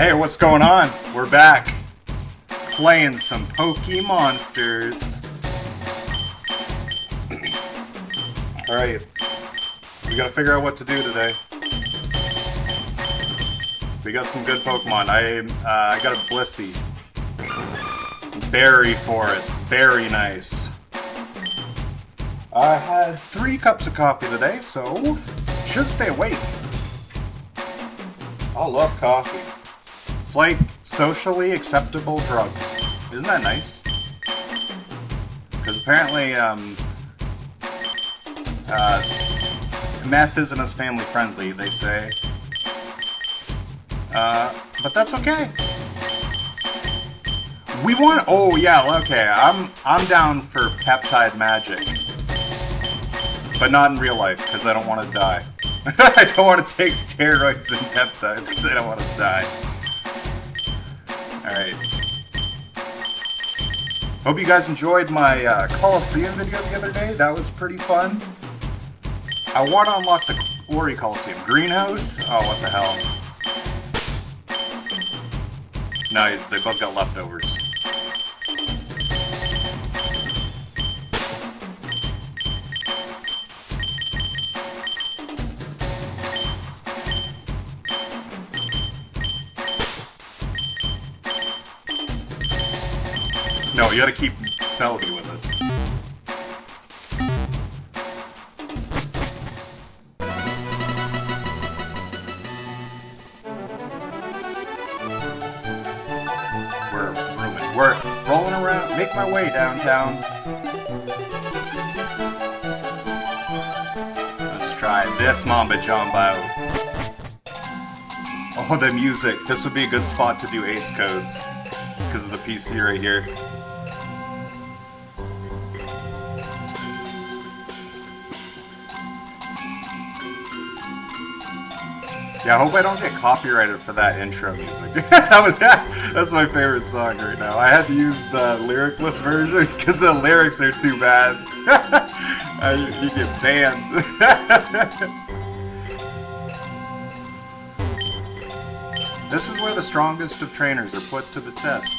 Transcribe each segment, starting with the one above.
Hey, what's going on? We're back. Playing some Pokemonsters. Alright. We gotta figure out what to do today. We got some good Pokemon. I got a Blissey. Berry Forest. Very nice. I had 3 cups of coffee today, so should stay awake. I love coffee. It's like socially acceptable drug. Isn't that nice? Because apparently, meth isn't as family friendly, they say. But that's okay. We want. Oh yeah, okay. I'm down for peptide magic, but not in real life because I don't want to die. I don't want to take steroids and peptides because I don't want to die. Alright. Hope you guys enjoyed my Coliseum video the other day. That was pretty fun. I want to unlock the Ori Coliseum. Greenhouse? Oh, what the hell. No, they both got leftovers. No, you gotta keep Celebi with us. We're rolling around, make my way downtown. Let's try this Mamba Jumbo. Oh, the music. This would be a good spot to do ace codes because of the PC right here. Yeah, I hope I don't get copyrighted for that intro music. That's my favorite song right now. I had to use the lyricless version because the lyrics are too bad. You get banned. This is where the strongest of trainers are put to the test.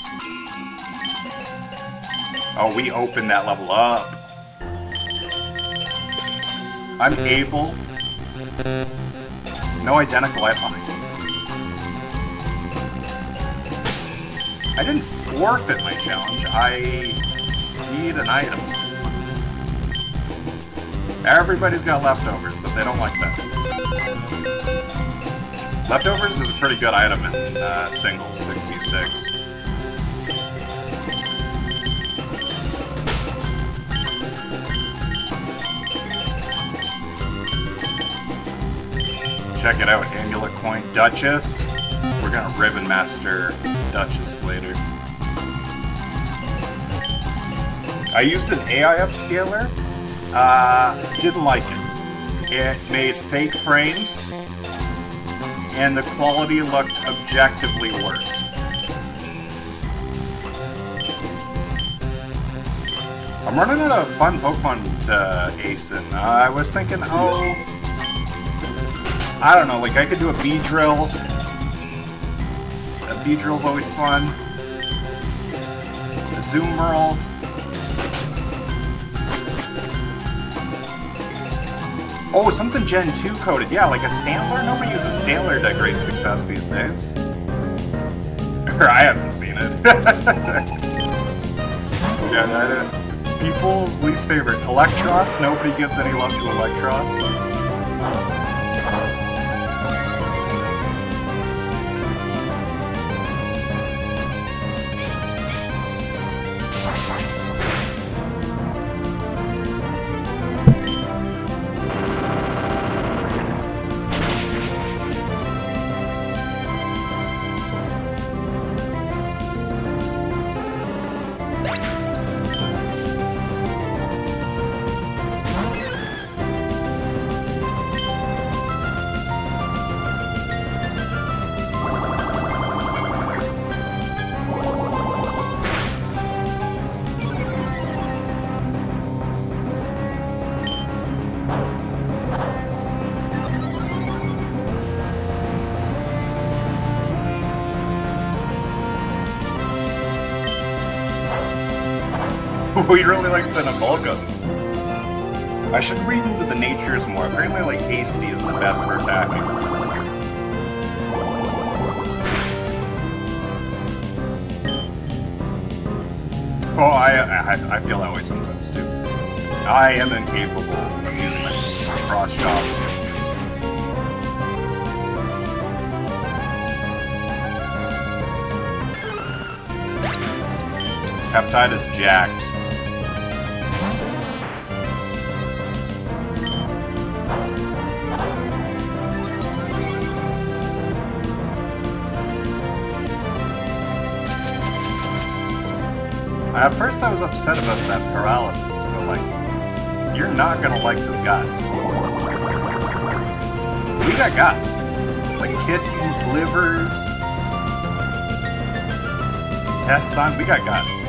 Oh, we opened that level up. I'm able... No identical item. I didn't forfeit my challenge. I need an item. Everybody's got leftovers, but they don't like that. Leftovers is a pretty good item in singles, 6v6. Check it out, Amulet Coin Duchess. We're gonna Ribbon Master Duchess later. I used an AI upscaler. Didn't like it. It made fake frames, and the quality looked objectively worse. I'm running out of fun Pokemon to ace in. I was thinking, oh... I don't know, like I could do a Beedrill. A Beedrill's always fun. A Zoomerl. Oh, something Gen 2 coded. Yeah, like a Stantler. Nobody uses Stantler to great success these days. Or I haven't seen it. Yeah, people's least favorite. Electros. Nobody gives any love to Electros. We really like Cinebolgums. I should read into the natures more. Apparently, like, hasty is the best for attacking. Oh, I feel that way sometimes, too. I am incapable of using my cross shots. Peptide is jacked. At first I was upset about that paralysis, but like, you're not gonna like his guts. We got guts. Like kidneys, livers, intestine, we got guts.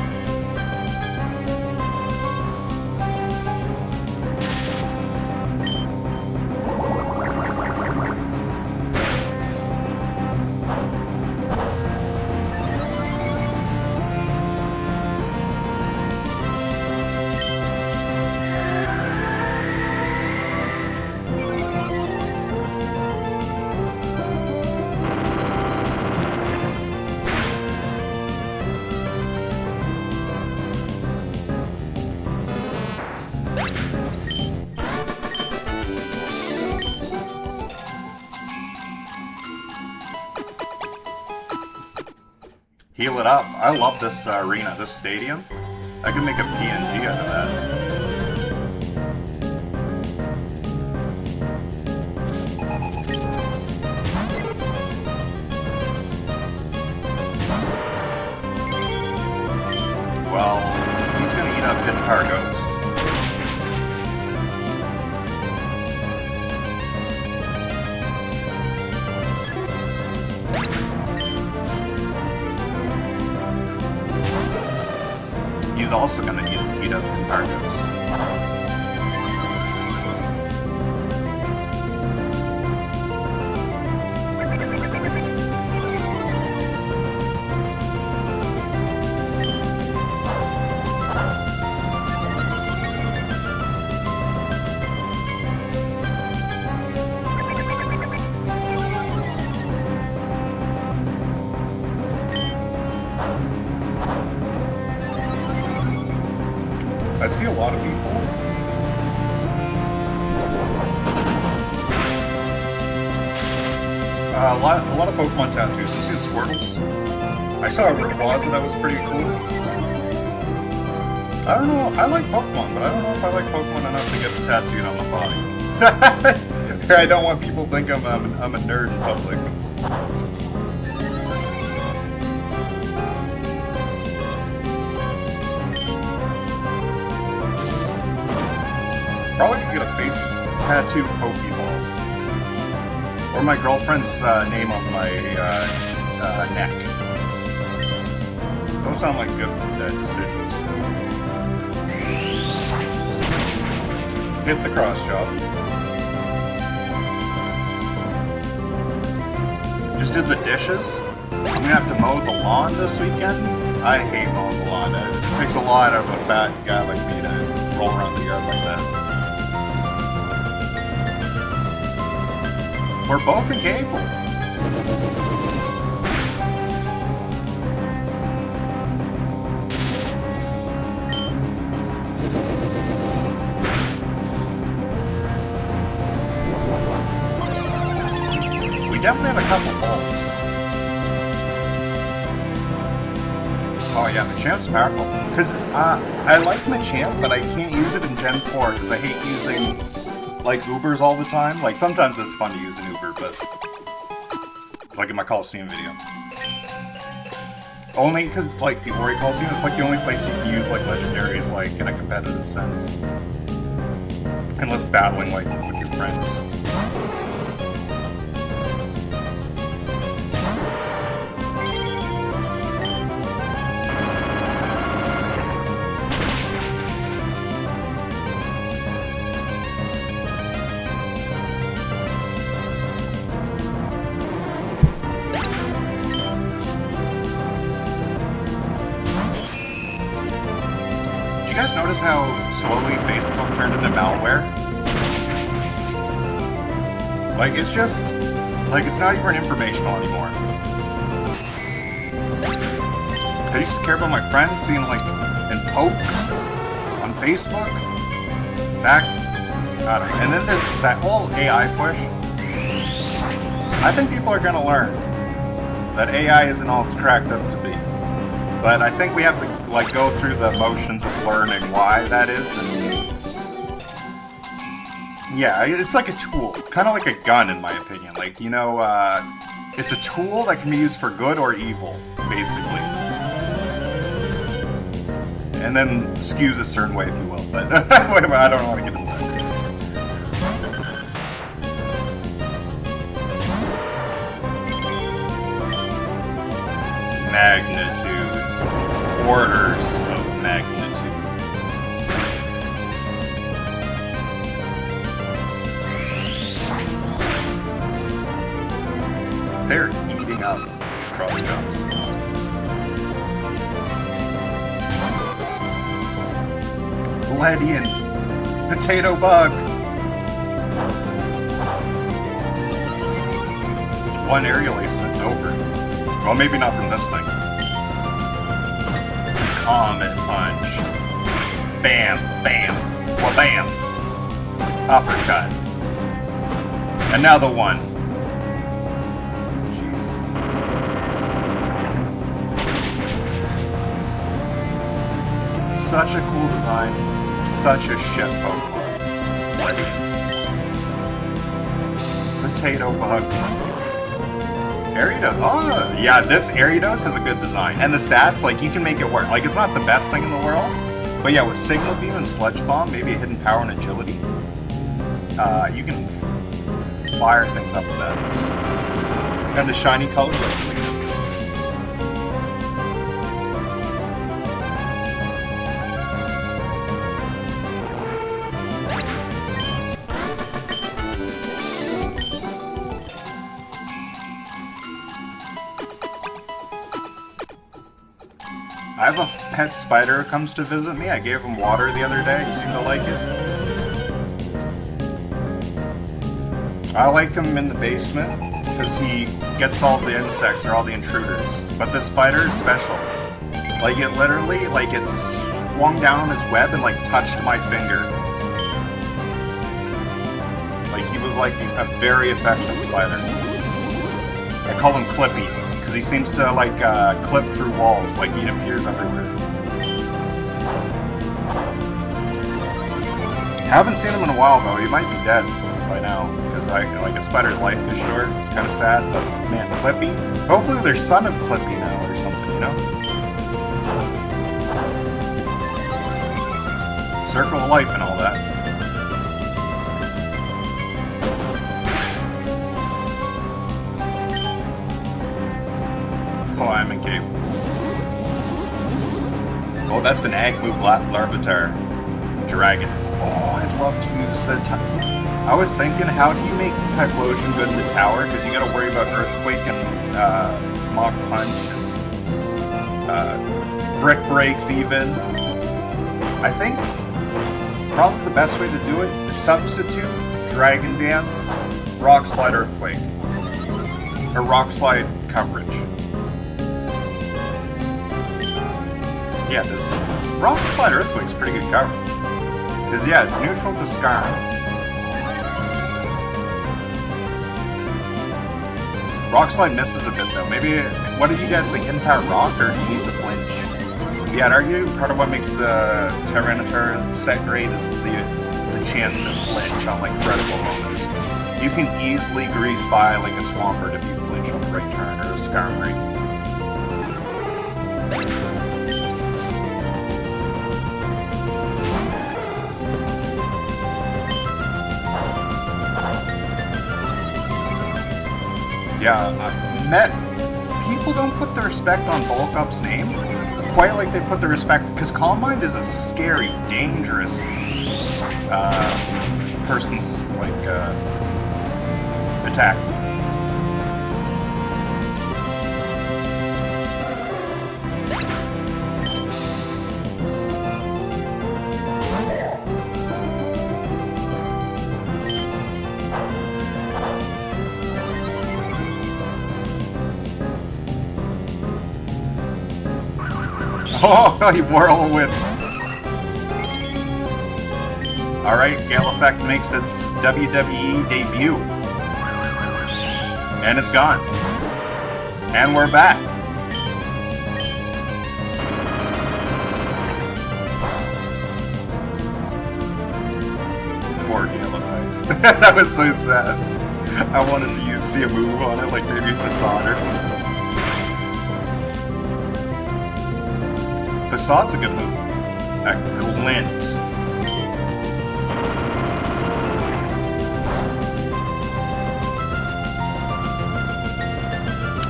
Heal it up. I love this arena, this stadium. I can make a PNG out of that. Well, he's gonna eat up Pintar Ghost. He's also gonna eat up Pintar Ghost. I see a lot of people. A lot of Pokemon tattoos. I'm seeing Squirtles. I saw a Rayquaza that was pretty cool. I don't know. I like Pokemon, but I don't know if I like Pokemon enough to get it tattooed on my body. I don't want people to think I'm a nerd in public. Probably could get a face tattoo Pokeball. Or my girlfriend's name on my neck. Those sound like good decisions. Hit the cross chop. Just did the dishes. I'm gonna have to mow the lawn this weekend. I hate mowing the lawn. It takes a lot of a fat guy like me to roll around the yard like that. We're both incapable. We definitely have a couple bulbs. Oh yeah, Machamp's powerful. Because I like Machamp, but I can't use it in Gen 4 because I hate using like Ubers all the time. Like sometimes it's fun to use an Uber, but like in my Coliseum video. Only because like the Ori Coliseum, it's like the only place you can use like legendaries like in a competitive sense. Unless battling like with your friends. guys notice how slowly Facebook turned into malware? Like, it's just... Like, it's not even informational anymore. I used to care about my friends seeing, like, in pokes on Facebook. Back... I don't know. And then there's that whole AI push. I think people are gonna learn that AI isn't all it's cracked up to be. But I think we have to, like, go through the motions of learning why that is. And yeah, it's like a tool. Kind of like a gun, in my opinion. Like, you know, it's a tool that can be used for good or evil, basically. And then skews a certain way, if you will. But I don't want to get into that. Magnitude. Orders of magnitude. They're eating up cross jumps. Gladian. Potato bug. One aerial ace and it's over. Well, maybe not from this thing. Comet punch. Bam, bam, wha-bam. Uppercut. And now the one. Jeez. Such a cool design. Such a shit Pokemon. Potato bug. Ariados. Oh, yeah, this Ariados has a good design. And the stats, like, you can make it work. Like, it's not the best thing in the world. But yeah, with Signal Beam and Sludge Bomb, maybe a hidden power and agility, you can fire things up with that. And the shiny color looks really good. I have a pet spider who comes to visit me. I gave him water the other day. He seemed to like it. I like him in the basement because he gets all the insects or all the intruders. But this spider is special. Like, it literally, like, it swung down on his web and, like, touched my finger. Like, he was, like, a very affectionate spider. I call him Clippy. Because he seems to, like, clip through walls, like he appears everywhere. Haven't seen him in a while, though. He might be dead by now. Because, like, a spider's life is short. It's kind of sad, but, man, Clippy? Hopefully there's son of Clippy now or something, you know? Circle of life and all that. Oh, I'm in cave. Oh, that's an Agmu Larvitar dragon. Oh, I'd love to use the... I was thinking, how do you make Typhlosion good in the tower? Because you gotta worry about Earthquake and Mach Punch and Brick Breaks even. I think probably the best way to do it is substitute Dragon Dance, Rock Slide Earthquake. Or Rock Slide coverage. Yeah, this Rock Slide Earthquake's pretty good coverage. Because, yeah, it's neutral to Skarm. Rock Slide misses a bit, though. Maybe, what do you guys think? Impact Rock, or do you need to flinch? Yeah, I'd argue part of what makes the Tyranitar set great is the chance to flinch on, like, critical moments. You can easily grease by, like, a Swampert if you flinch on the right turn, or a Skarmory. Yeah, people don't put the respect on Bulk Up's name quite like they put the respect, because Calm Mind is a scary, dangerous person's, like, attack. Oh, he whirlwind. Alright, Gale Effect makes its WWE debut. And it's gone. And we're back. Poor Gale Effect. That was so sad. I wanted to see a move on it, like maybe Facade or something. Facade's a good move. A glint.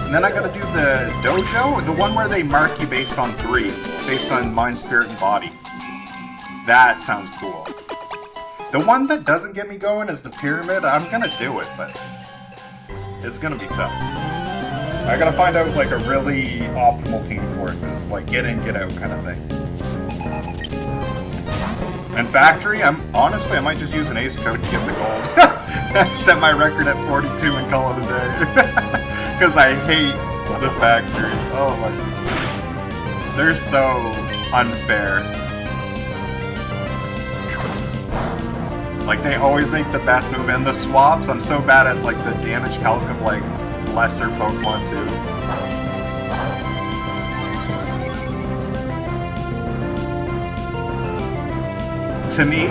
And then I gotta do the dojo, the one where they mark you based on 3, based on mind, spirit, and body. That sounds cool. The one that doesn't get me going is the pyramid. I'm gonna do it, but it's gonna be tough. I gotta find out like a really optimal team for it, because it's like get in, get out kind of thing. And factory, honestly, I might just use an ace code to get the gold. Set my record at 42 and call it a day. Because I hate the factory. Oh my god. They're so unfair. Like, they always make the best move. And the swaps, I'm so bad at, like, the damage calc of, like, lesser Pokemon, too. To me,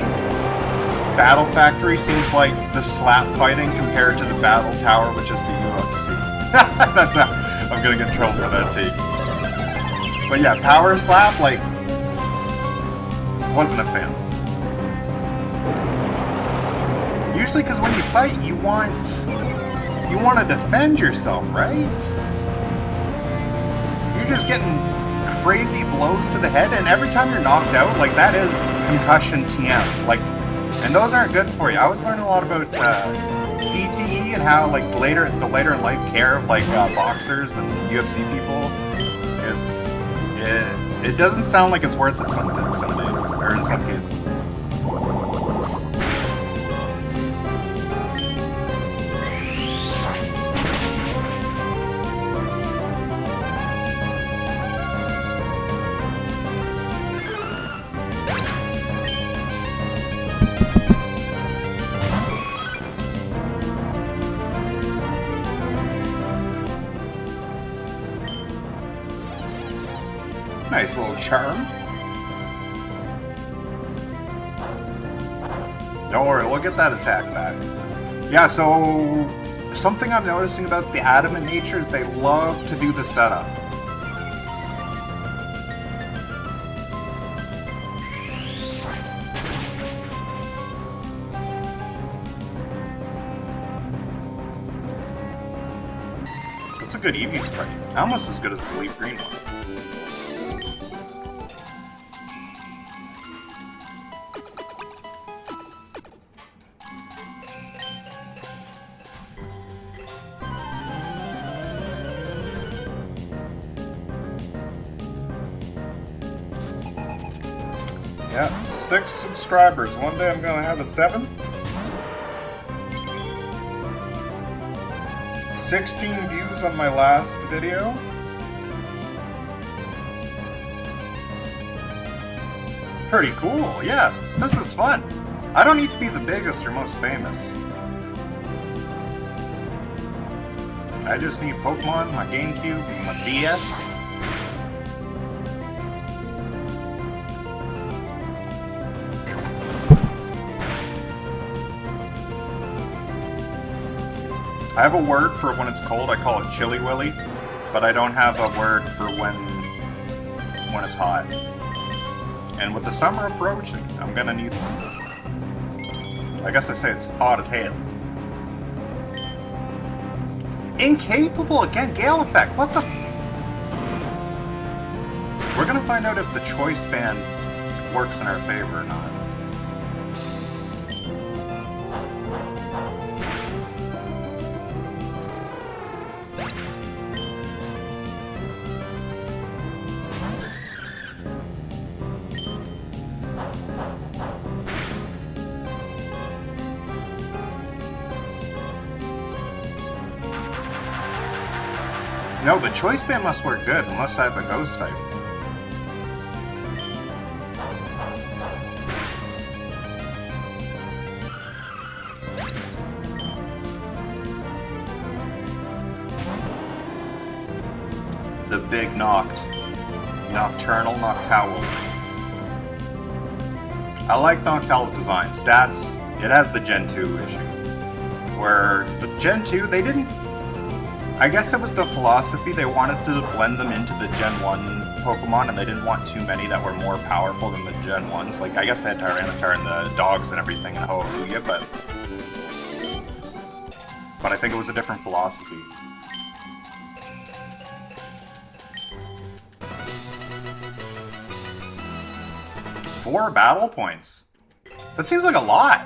Battle Factory seems like the slap fighting compared to the Battle Tower, which is the UFC. That's how I'm gonna get in trouble for that take. But yeah, Power Slap, like, wasn't a fan. Usually, because when you fight, you want to defend yourself, right? You're just getting crazy blows to the head, and every time you're knocked out, like, that is concussion TM. Like, and those aren't good for you. I was learning a lot about CTE and how, like, the later in life care of, like, boxers and UFC people. It doesn't sound like it's worth it some days, or in some cases. Nice little charm. Don't worry, we'll get that attack back. Yeah, so something I'm noticing about the adamant nature is they love to do the setup. It's a good Eevee sprite. Almost as good as the leaf green one. Yeah, 6 subscribers. One day I'm gonna have a 7. 16 views on my last video. Pretty cool, yeah. This is fun. I don't need to be the biggest or most famous. I just need Pokemon, my GameCube, and my DS. I have a word for when it's cold. I call it Chilly Willy, but I don't have a word for when it's hot. And with the summer approaching, I'm gonna need one. I guess I say it's hot as hell. Incapable again, Gale Effect. What the? We're gonna find out if the choice band works in our favor or not. No, the choice band must work good, unless I have a ghost type. big Noctowl. I like Noctowl's design. Stats, it has the Gen 2 issue. Where the Gen 2, they didn't... I guess it was the philosophy, they wanted to blend them into the Gen 1 Pokemon, and they didn't want too many that were more powerful than the Gen 1s. Like, I guess they had Tyranitar and the dogs and everything in Hallelujah, but I think it was a different philosophy. Four battle points. That seems like a lot.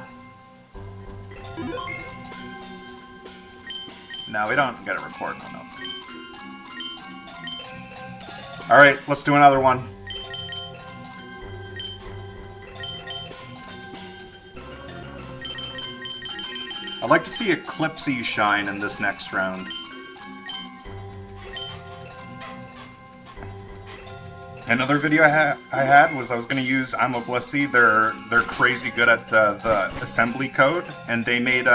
No, we don't get a report on them. Alright, let's do another one. I'd like to see Eclipsey shine in this next round. Another video I had was I was going to use I'm a Blissey. They're crazy good at the assembly code, and they made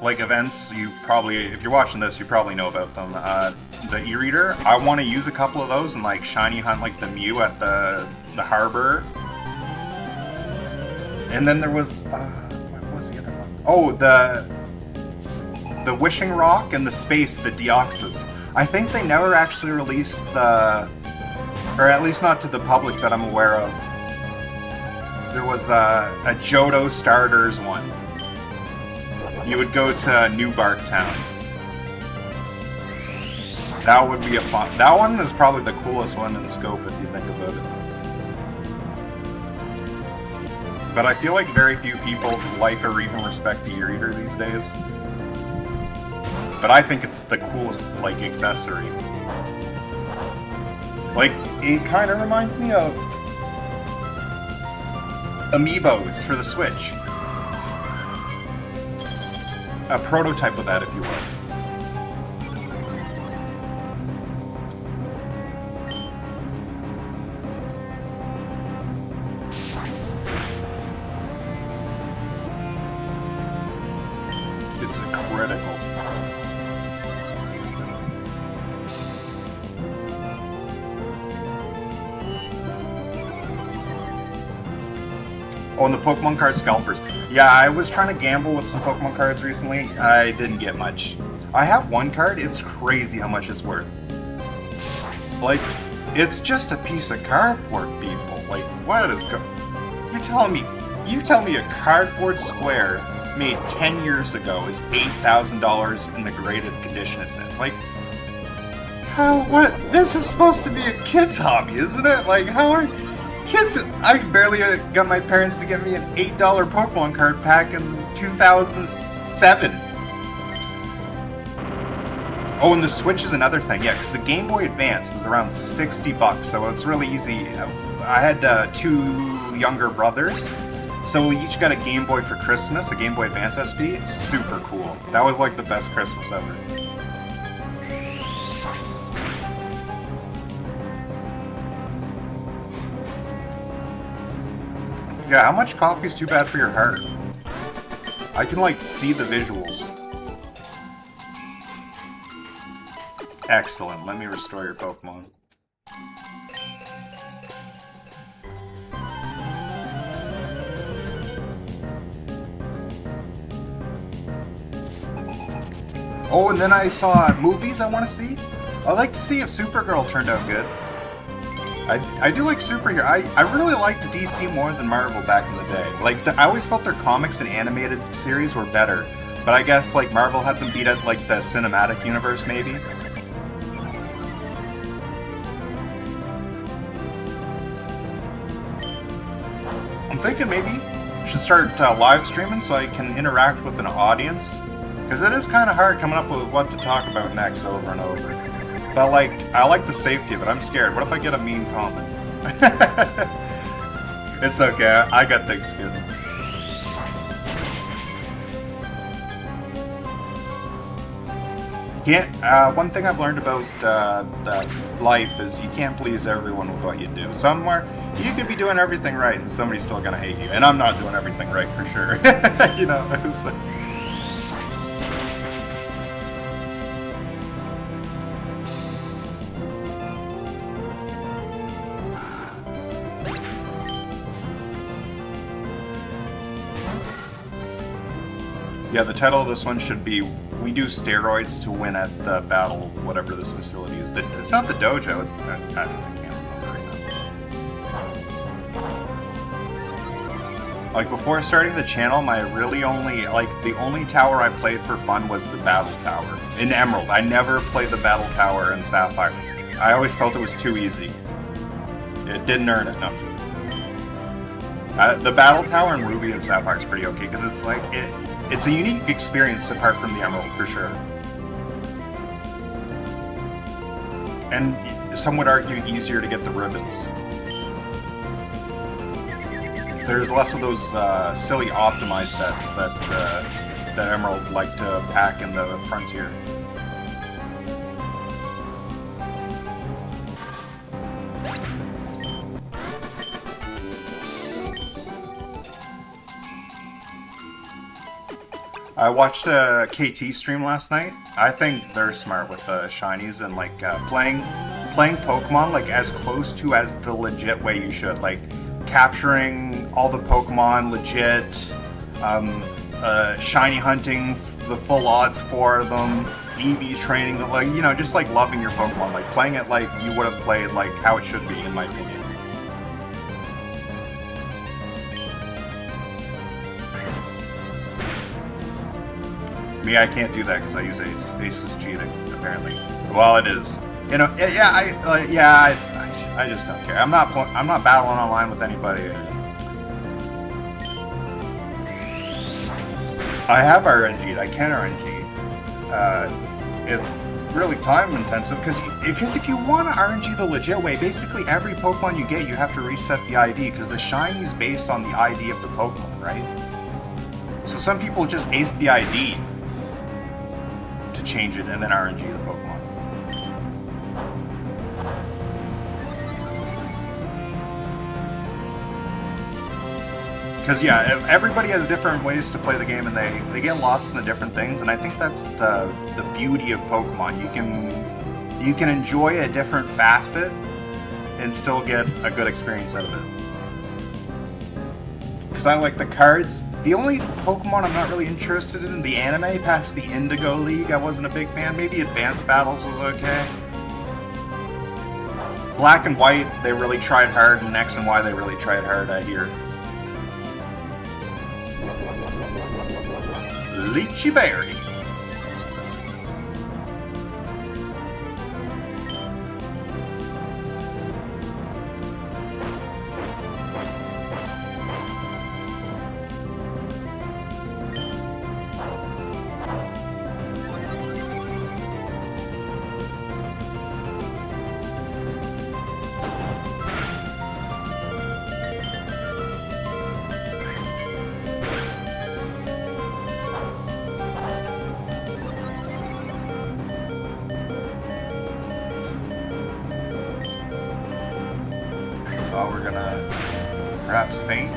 like events. You probably, if you're watching this, you probably know about them. The e-reader. I want to use a couple of those and like shiny hunt like the Mew at the harbor. And then there was what was the other one? Oh, the Wishing Rock and the Space, the Deoxys. I think they never actually released the, or at least not to the public that I'm aware of. There was a Johto Starters one. You would go to New Bark Town. That would be a fun... That one is probably the coolest one in scope if you think about it. But I feel like very few people like or even respect the e-reader these days. But I think it's the coolest, like, accessory. Like, it kind of reminds me of Amiibos for the Switch. A prototype of that, if you will. It's a critical. Oh, and the Pokemon card scalpers. Yeah, I was trying to gamble with some Pokemon cards recently. I didn't get much. I have one card. It's crazy how much it's worth. Like, it's just a piece of cardboard, people. Like, what is you tell me a cardboard square made 10 years ago is $8,000 in the graded condition it's in. Like, what? This is supposed to be a kid's hobby, isn't it? Like, how are kids? I barely got my parents to get me an $8 Pokemon card pack in 2007. Oh, and the Switch is another thing. Yeah, because the Game Boy Advance was around $60, so it's really easy. I had two younger brothers, so we each got a Game Boy for Christmas, a Game Boy Advance SP. Super cool. That was like the best Christmas ever. Yeah, how much coffee is too bad for your heart? I can, like, see the visuals. Excellent. Let me restore your Pokemon. Oh, and then I saw movies I want to see. I'd like to see if Supergirl turned out good. I do like superhero. I really liked DC more than Marvel back in the day. Like, I always felt their comics and animated series were better. But I guess, like, Marvel had them beat at, like, the cinematic universe, maybe? I'm thinking maybe I should start live streaming so I can interact with an audience. Because it is kind of hard coming up with what to talk about next over and over. But, like, I like the safety of it. I'm scared. What if I get a mean comment? It's okay. I got thick skin. One thing I've learned about life is you can't please everyone with what you do. Somewhere, you could be doing everything right and somebody's still gonna hate you. And I'm not doing everything right for sure. You know, it's like... Yeah, the title of this one should be "We Do Steroids to Win at the Battle," whatever this facility is. It's not the dojo. I can't remember right now. Like before starting the channel, my really only the only tower I played for fun was the Battle Tower in Emerald. I never played the Battle Tower in Sapphire. I always felt it was too easy. It didn't earn it. No, I'm joking. The Battle Tower in Ruby and Sapphire is pretty okay because it's like it's a unique experience apart from the Emerald for sure. And some would argue easier to get the ribbons. There's less of those silly optimized sets that Emerald like to pack in the Frontier. I watched a KT stream last night. I think they're smart with the shinies and like playing Pokemon like as close to as the legit way you should. Like capturing all the Pokemon legit, shiny hunting the full odds for them, EV training, like just like loving your Pokemon, like playing it like you would have played like how it should be, in my opinion. Me, I can't do that because I use Ace. Ace is cheating, apparently. Well, it is. I just don't care. I'm not battling online with anybody. I have RNG'd. I can RNG. It's really time intensive because if you want to RNG the legit way, basically every Pokemon you get, you have to reset the ID because the shiny is based on the ID of the Pokemon, right? So some people just ace the ID to change it and then RNG the Pokemon. Because yeah, everybody has different ways to play the game, and they get lost in the different things, and I think that's the beauty of Pokemon. You can enjoy a different facet and still get a good experience out of it. Because I like the cards. The only Pokemon I'm not really interested in the anime past the Indigo League, I wasn't a big fan. Maybe Advanced Battles was okay. Black and White, they really tried hard, and X and Y, they really tried hard, I hear. Lychee Berry. Oh, we're gonna perhaps faint.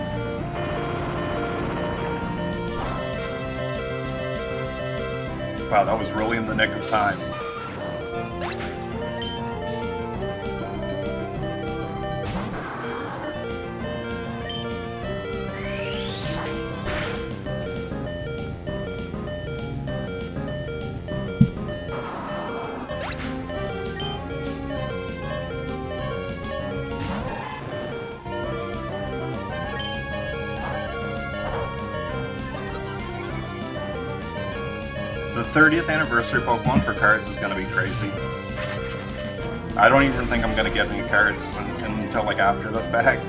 Wow, that was really in the nick of time. The 30th anniversary Pokemon for cards is going to be crazy. I don't even think I'm going to get any cards until like after the fact.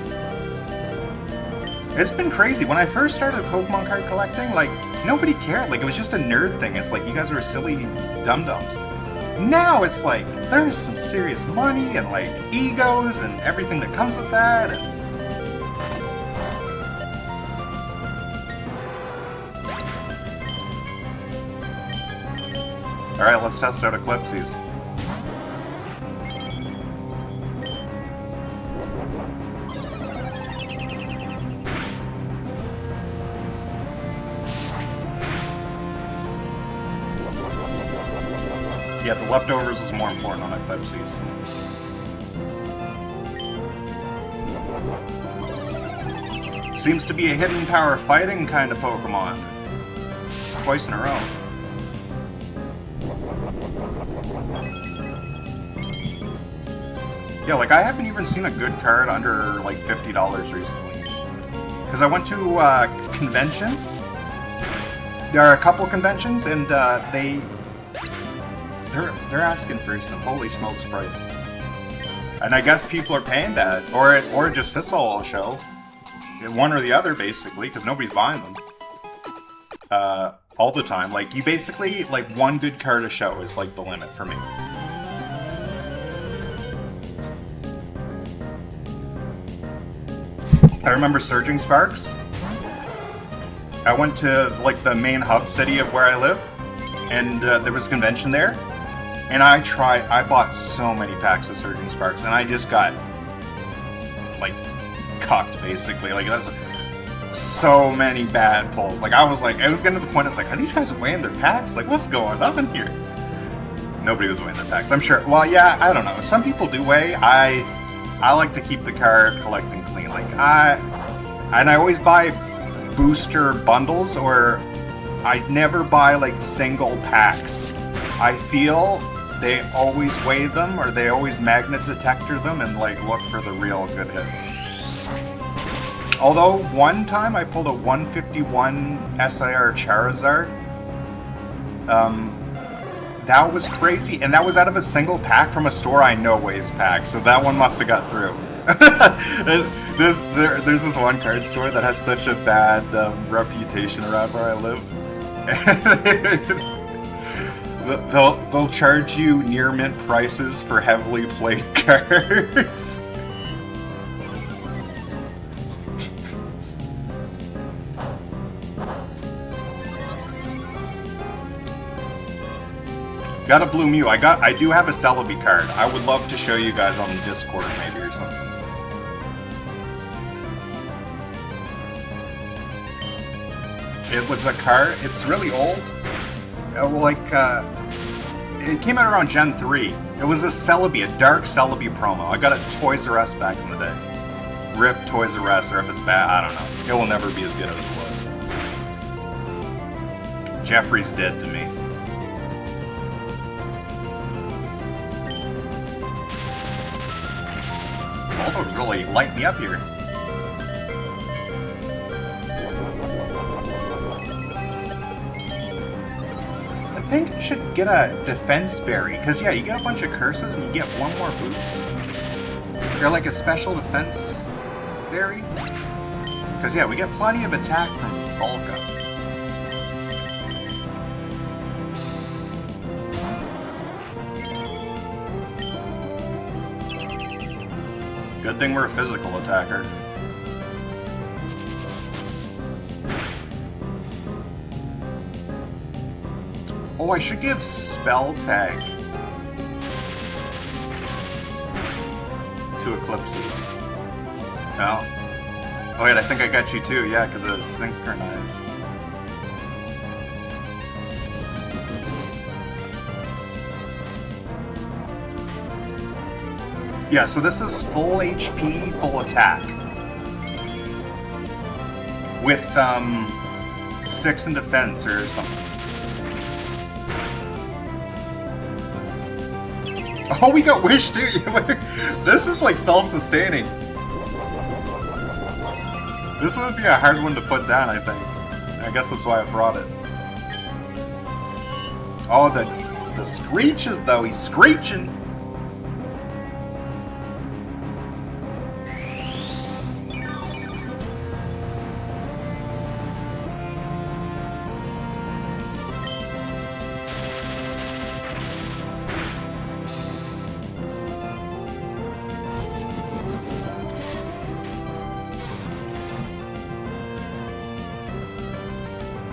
It's been crazy. When I first started Pokemon card collecting, like nobody cared. Like it was just a nerd thing. It's like you guys were silly dum-dums. Now it's like there's some serious money and like egos and everything that comes with that. And alright, let's test out Eclipses. Yeah, the leftovers is more important on Eclipses. Seems to be a hidden power fighting kind of Pokemon. twice in a row. Yeah, like I haven't even seen a good card under like $50 recently. Because I went to a convention. There are a couple conventions, and they're asking for some holy smokes prices. And I guess people are paying that, or it just sits all show, one or the other basically, because nobody's buying them. All the time. Like you basically like one good card a show is like the limit for me. I remember Surging Sparks. I went to like the main hub city of where I live, and there was a convention there, and I bought so many packs of Surging Sparks, and I just got like cucked basically. Like that's so many bad pulls. Like I was getting to the point. It's like, are these guys weighing their packs? Like what's going on here? Nobody was weighing their packs. I'm sure. Well, yeah, I don't know. Some people do weigh. I like to keep the card collecting clean. Like I always buy booster bundles, or I never buy like single packs. I feel they always weigh them, or they always magnet detector them and like look for the real good hits. Although one time I pulled a 151 SIR Charizard. That was crazy, and that was out of a single pack from a store I know weighs packs, so that one must have got through. There's this one card store that has such a bad reputation around where I live. They'll charge you near mint prices for heavily played cards. Got a Blue Mew. I do have a Celebi card. I would love to show you guys on the Discord maybe or something. It was a card. It's really old. It came out around Gen 3. It was a Celebi, a dark Celebi promo. I got it at Toys R Us back in the day. RIP Toys R Us, or if it's bad, I don't know. It will never be as good as it was. Jeffrey's dead to me. Oh, really light me up here. I think I should get a defense berry, because yeah, you get a bunch of curses and you get one more boost. They're like a special defense berry. Because yeah, we get plenty of attack from Volca. Good thing we're a physical attacker. Oh, I should give Spell Tag to Eclipses. No. Oh wait, I think I got you too, yeah, because it's synchronized. Yeah, so this is full HP, full attack. With, 6 in defense or something. Oh, we got Wish too! This is like self-sustaining. This would be a hard one to put down, I think. I guess that's why I brought it. Oh, the screeches though, he's screeching!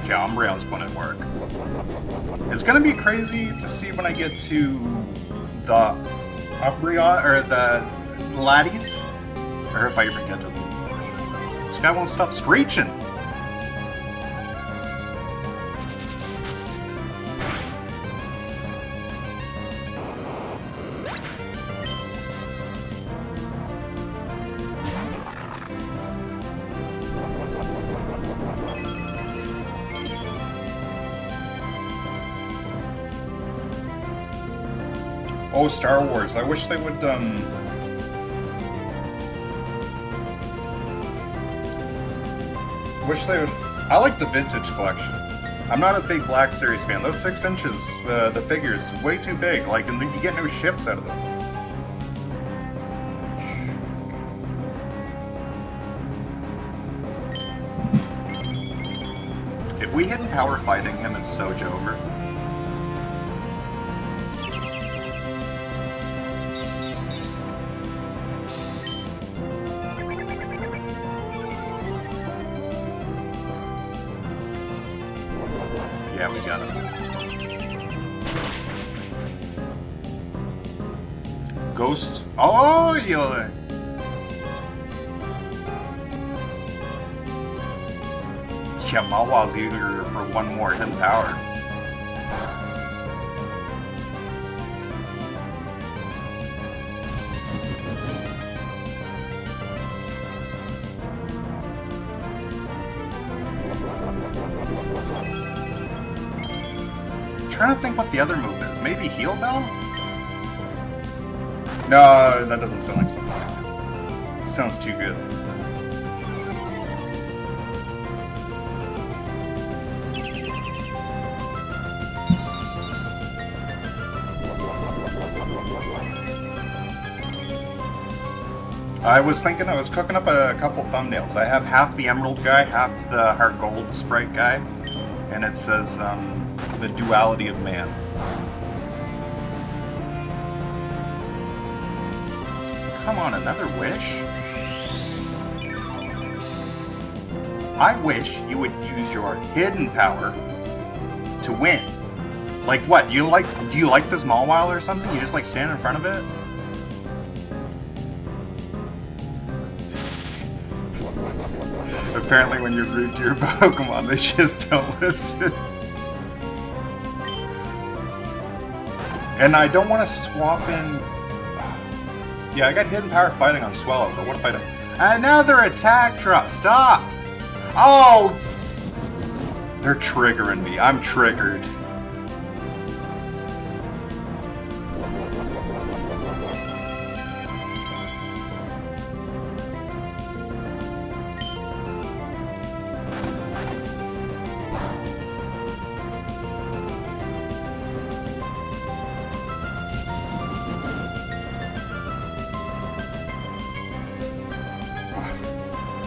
Yeah, Umbreon's one at work. It's gonna be crazy to see when I get to the Umbreon, or the Laddies, or if I ever get to them. This guy won't stop screeching! Oh, Star Wars. I wish they would, I like the vintage collection. I'm not a big Black Series fan. Those 6 inches, the figures, way too big. Like, and you get no ships out of them. If we hidden power fighting him, it's so over. Yeah, we got him. Ghost. Oh, you. Yeah, Mawa's eager for one more hidden power. I'm trying to think what the other move is. Maybe heal down? No, that doesn't sound like something. It sounds too good. I was thinking I was cooking up a couple thumbnails. I have half the Emerald guy, half the Heart Gold Sprite guy, and it says the duality of man. Come on, another wish? I wish you would use your hidden power to win. Like what? Do you like the Smallwile or something? You just like stand in front of it? Apparently when you're rude to your Pokemon, they just don't listen. And I don't want to swap in... Yeah, I got Hidden Power fighting on Swallow, but what if I don't... Another attack drop! Stop! Oh! They're triggering me. I'm triggered.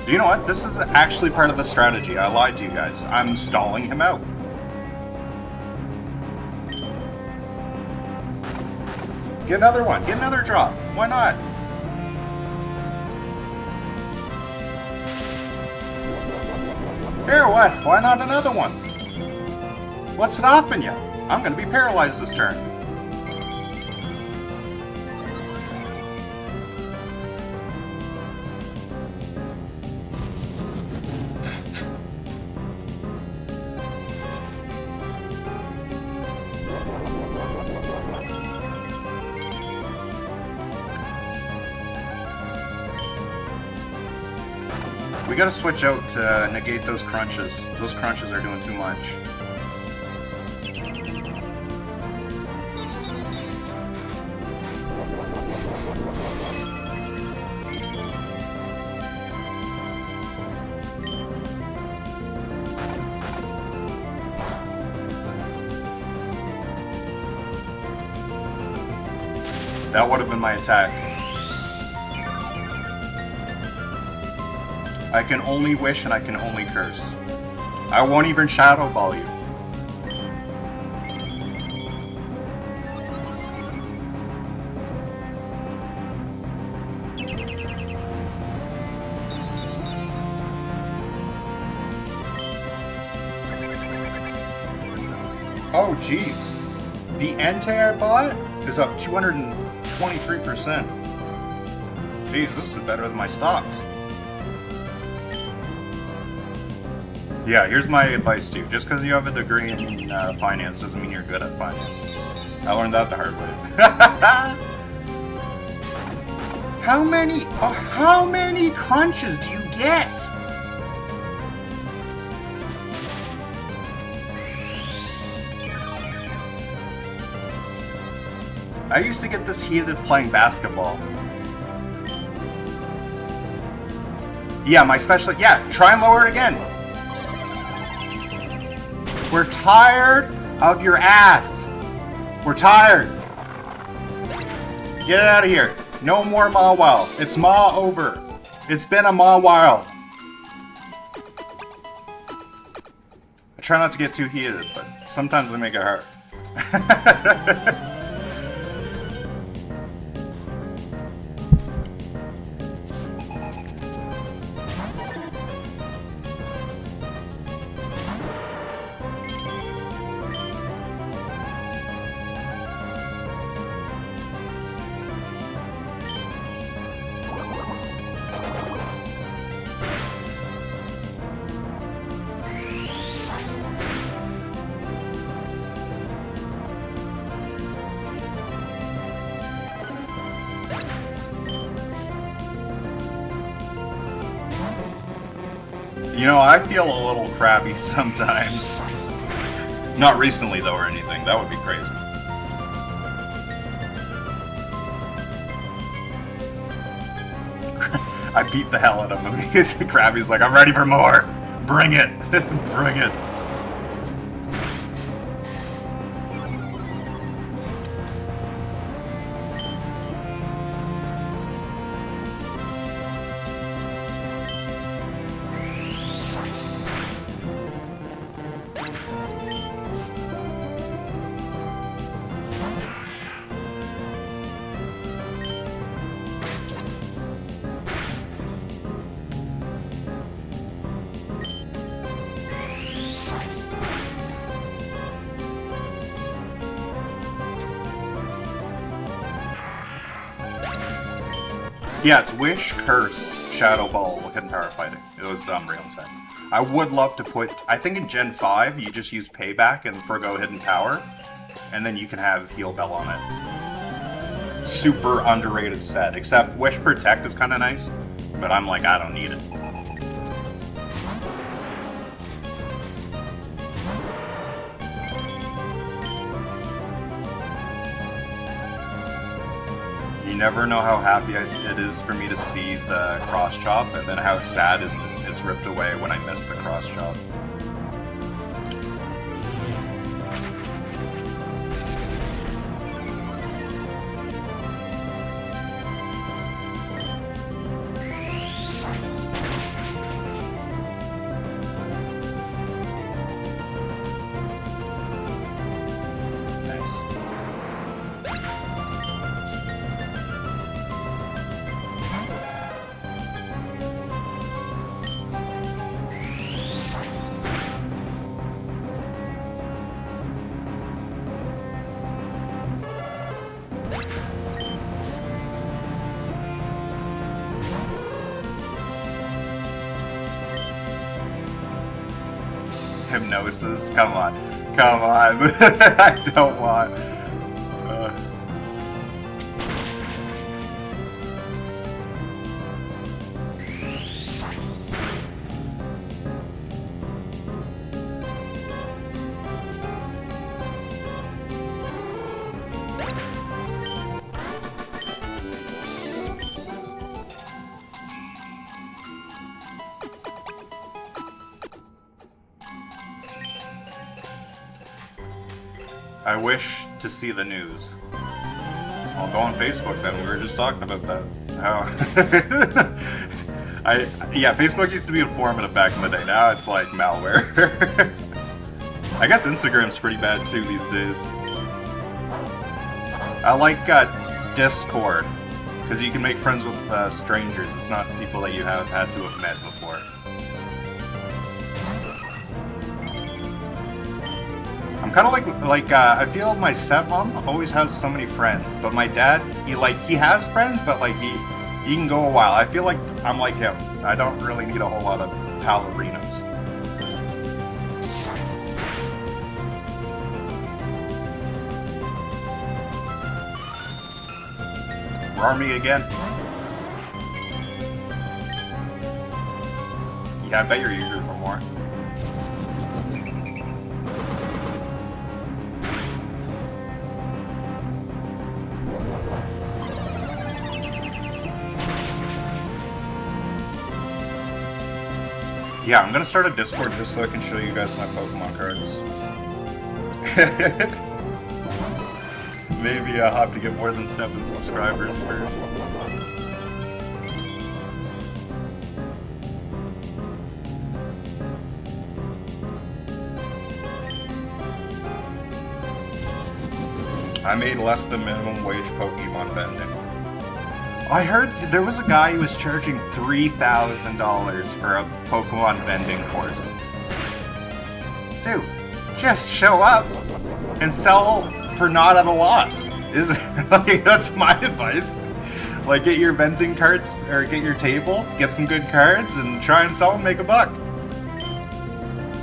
You know what? This is actually part of the strategy. I lied to you guys. I'm stalling him out. Get another one. Get another drop. Why not? Here, what? Why not another one? What's stopping you? I'm going to be paralyzed this turn. We gotta switch out to negate those crunches. Those crunches are doing too much. That would have been my attack. I can only wish and I can only curse. I won't even Shadow Ball you. Oh jeez. The Entei I bought is up 223%. Jeez, this is better than my stocks. Yeah, here's my advice to you. Just because you have a degree in finance doesn't mean you're good at finance. I learned that the hard way. How many crunches do you get? I used to get this heated playing basketball. Yeah, my special... Yeah, try and lower it again. We're tired of your ass. We're tired. Get it out of here. No more Ma While. It's Ma over. It's been a Ma while. I try not to get too heated, but sometimes they make it hurt. You know, I feel a little crappy sometimes. Not recently, though, or anything. That would be crazy. I beat the hell out of him. He's Krabby's like, I'm ready for more. Bring it. Bring it. Yeah, it's Wish, Curse, Shadow Ball, and Power Fighting. It was the Unreal set. I would love to put... I think in Gen 5, you just use Payback and forgo Hidden Power, and then you can have Heal Bell on it. Super underrated set, except Wish Protect is kind of nice, but I'm like, I don't need it. You never know how happy it is for me to see the cross chop, and then how sad it's ripped away when I miss the cross chop. Hypnosis? Come on. Come on. I don't want... I wish to see the news. I'll go on Facebook then, we were just talking about that. Yeah, Facebook used to be informative back in the day, now it's like malware. I guess Instagram's pretty bad too these days. I like Discord, because you can make friends with strangers, it's not people that you have had to have met before. I'm kind of like I feel my stepmom always has so many friends, but my dad, he has friends, but like he can go a while. I feel like I'm like him. I don't really need a whole lot of pallerinos. Roar me again. Yeah, I bet you're eager for more. Yeah, I'm gonna start a Discord just so I can show you guys my Pokemon cards. Maybe I'll have to get more than 7 subscribers first. I made less than minimum wage Pokemon vending. I heard there was a guy who was charging $3,000 for a Pokemon vending course. Dude, just show up and sell for not at a loss. Like, that's my advice. Like, get your vending carts, or get your table, get some good cards, and try and sell and make a buck.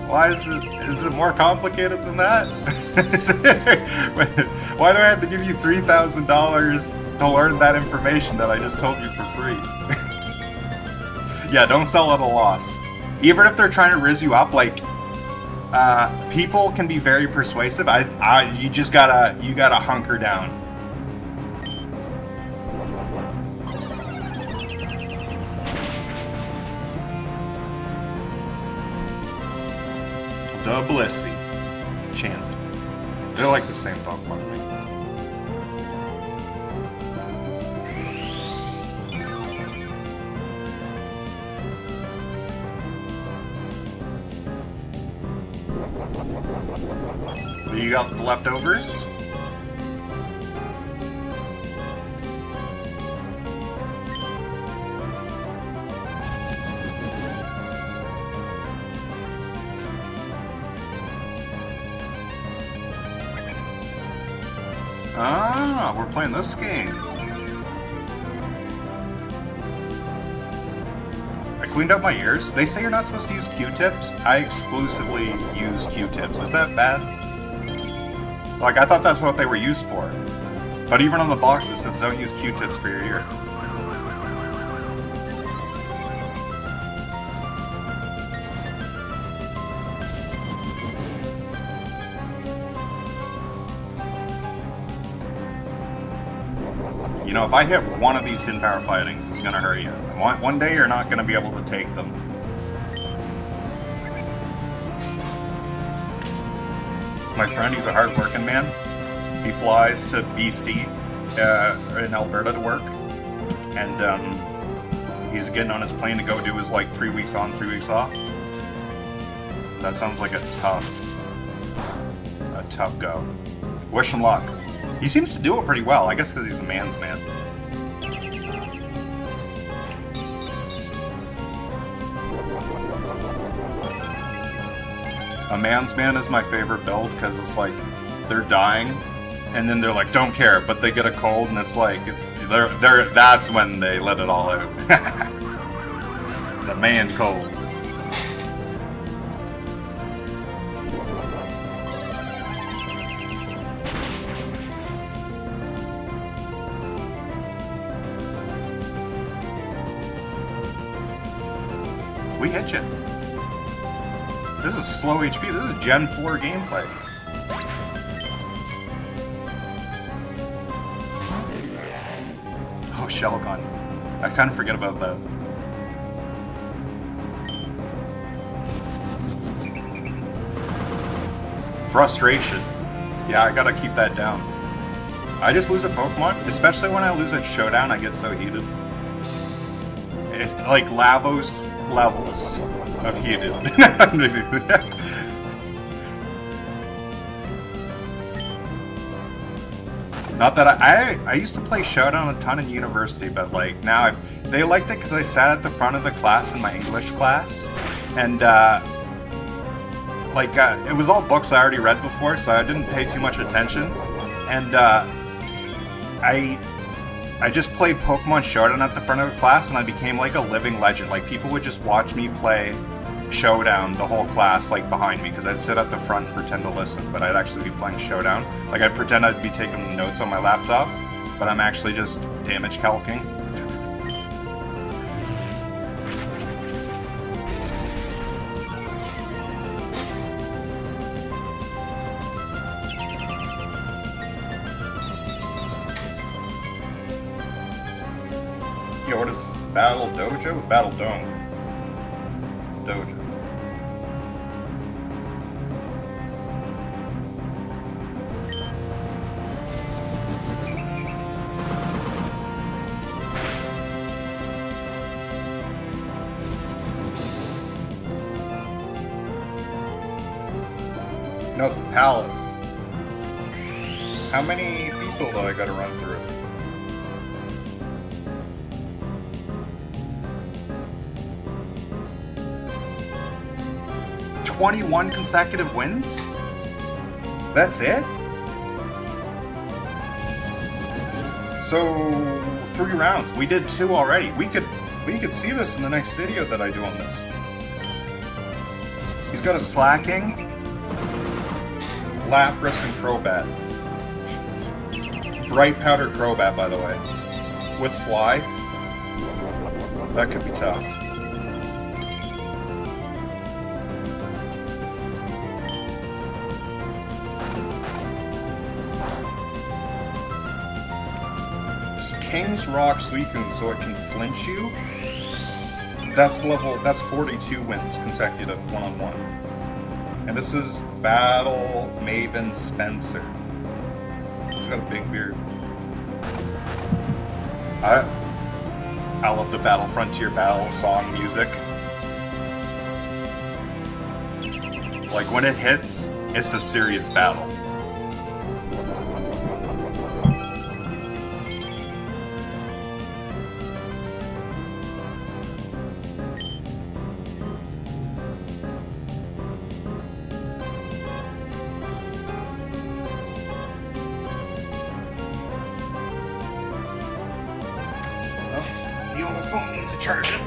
Why is it more complicated than that? Why do I have to give you $3,000 to learn that information that I just told you for free? Yeah, don't sell at a loss. Even if they're trying to rizz you up, like, people can be very persuasive. You just gotta hunker down. The Blissey. Chansey. They're like the same Pokemon to me. You got the leftovers? Ah, we're playing this game. I cleaned up my ears. They say you're not supposed to use Q-tips. I exclusively use Q-tips. Is that bad? Like, I thought that's what they were used for. But even on the box it says don't use Q-tips for your ear. You know, if I hit one of these Hidden Power Fightings, it's gonna hurt you. One day you're not gonna be able to take them. My friend, he's a hard-working man. He flies to BC in Alberta to work, and he's getting on his plane to go do his, like, 3 weeks on, 3 weeks off. That sounds like a tough go. Wish him luck. He seems to do it pretty well, I guess because he's a man's man. A man's man is my favorite build because it's like they're dying, and then they're like don't care, but they get a cold, and it's like that's when they let it all out. The man cold. We hit you. This is slow HP. This is Gen 4 gameplay. Oh, Shelgon. I kind of forget about that. Frustration. Yeah, I gotta keep that down. I just lose a Pokemon, especially when I lose at Showdown, I get so heated. It's like Lavos levels of heated. Not that I used to play Showdown a ton in university, but like now they liked it because I sat at the front of the class in my English class, and it was all books I already read before, so I didn't pay too much attention, and I just played Pokemon Showdown at the front of the class, and I became like a living legend. Like, people would just watch me play Showdown, the whole class, like, behind me, because I'd sit at the front and pretend to listen, but I'd actually be playing Showdown. Like, I'd pretend I'd be taking notes on my laptop, but I'm actually just damage calcing. Yo, what is this? Battle Dojo? Battle Dome. Dojo. No, it's the palace. How many people do I gotta run through? "21 consecutive wins? That's it? So 3 rounds. We did 2 already. We could see this in the next video that I do on this. He's got a slacking, Lapras, and Crobat. Bright powder Crobat, by the way. With Fly. That could be tough. King's Rock Suicune, so it can flinch you. That's 42 wins consecutive, one-on-one. And this is Battle Maven Spencer. He's got a big beard. I love the Battle Frontier battle song music. Like when it hits, it's a serious battle. Phone needs a charger.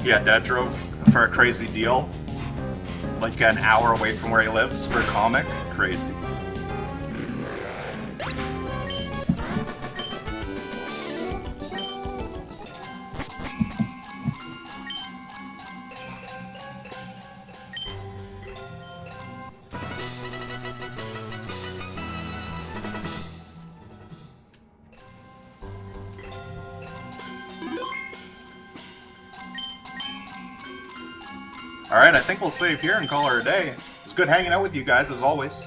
Yeah, Dad drove for a crazy deal, like an hour away from where he lives for a comic. Crazy. Alright, I think we'll save here and call her a day. It's good hanging out with you guys, as always.